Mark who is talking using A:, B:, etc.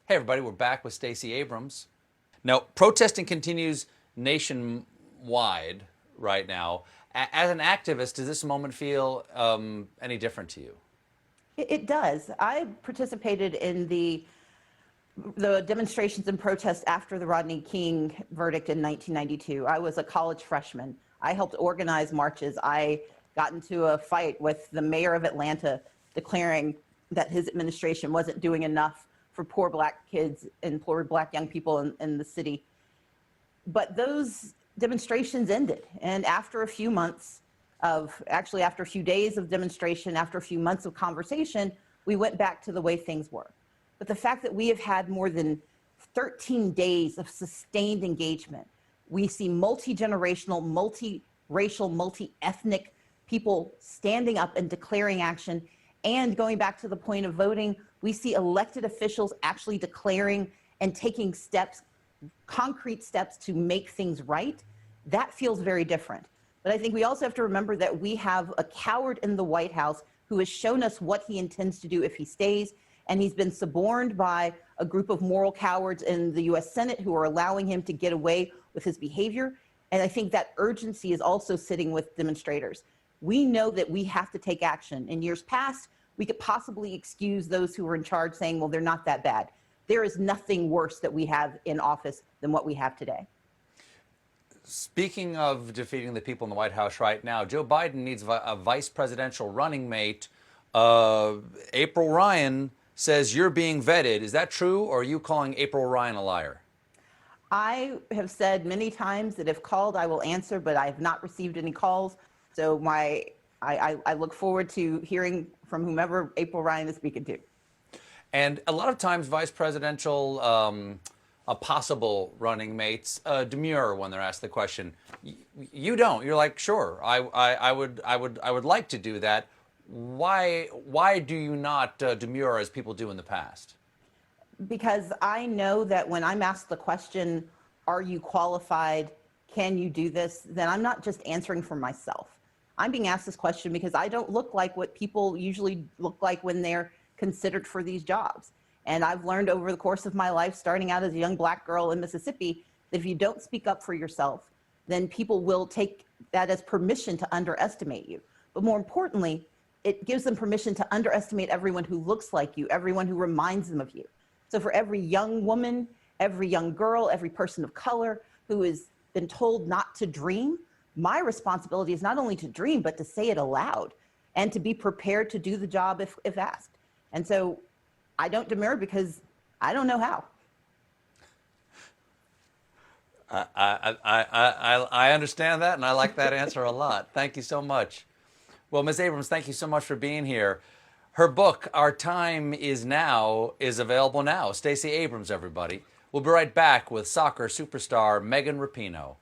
A: Hey everybody, we're back with Stacey Abrams. Now, protesting continues nationwide right now. As an activist, does this moment feel any different to you?
B: It does. I participated in the demonstrations and protests after the Rodney King verdict in 1992. I was a college freshman. I helped organize marches. I got into a fight with the mayor of Atlanta declaring that his administration wasn't doing enough for poor black kids and poor black young people in the city. But those demonstrations ended. And after a few months after a few days of demonstration, after a few months of conversation, we went back to the way things were. But the fact that we have had more than 13 days of sustained engagement, we see multi-generational, multi-racial, multi-ethnic people standing up and declaring action. And going back to the point of voting, we see elected officials actually declaring and taking steps, concrete steps to make things right. That feels very different. But I think we also have to remember that we have a coward in the White House who has shown us what he intends to do if he stays. And he's been suborned by a group of moral cowards in the US Senate who are allowing him to get away with his behavior. And I think that urgency is also sitting with demonstrators. We know that we have to take action. In years past, we could possibly excuse those who were in charge saying, well, they're not that bad. There is nothing worse that we have in office than what we have today.
A: Speaking of defeating the people in the White House right now, Joe Biden needs a vice presidential running mate. April Ryan says you're being vetted. Is that true, or are you calling April Ryan a liar?
B: I have said many times that if called, I will answer, but I have not received any calls. So I look forward to hearing from whomever April Ryan is speaking to.
A: And a lot of times, vice presidential possible running mates demur when they're asked the question. You don't. You're like, sure, I would like to do that. Why do you not demur as people do in the past?
B: Because I know that when I'm asked the question, are you qualified? Can you do this? Then I'm not just answering for myself. I'm being asked this question because I don't look like what people usually look like when they're considered for these jobs. And I've learned over the course of my life, starting out as a young black girl in Mississippi, that if you don't speak up for yourself, then people will take that as permission to underestimate you. But more importantly, it gives them permission to underestimate everyone who looks like you, everyone who reminds them of you. So for every young woman, every young girl, every person of color who has been told not to dream, my responsibility is not only to dream, but to say it aloud and to be prepared to do the job if asked. And so I don't demur because I don't know how.
A: I understand that, and I like that answer a lot. Thank you so much. Well, Ms. Abrams, thank you so much for being here. Her book, Our Time Is Now, is available now. Stacey Abrams, everybody. We'll be right back with soccer superstar Megan Rapinoe.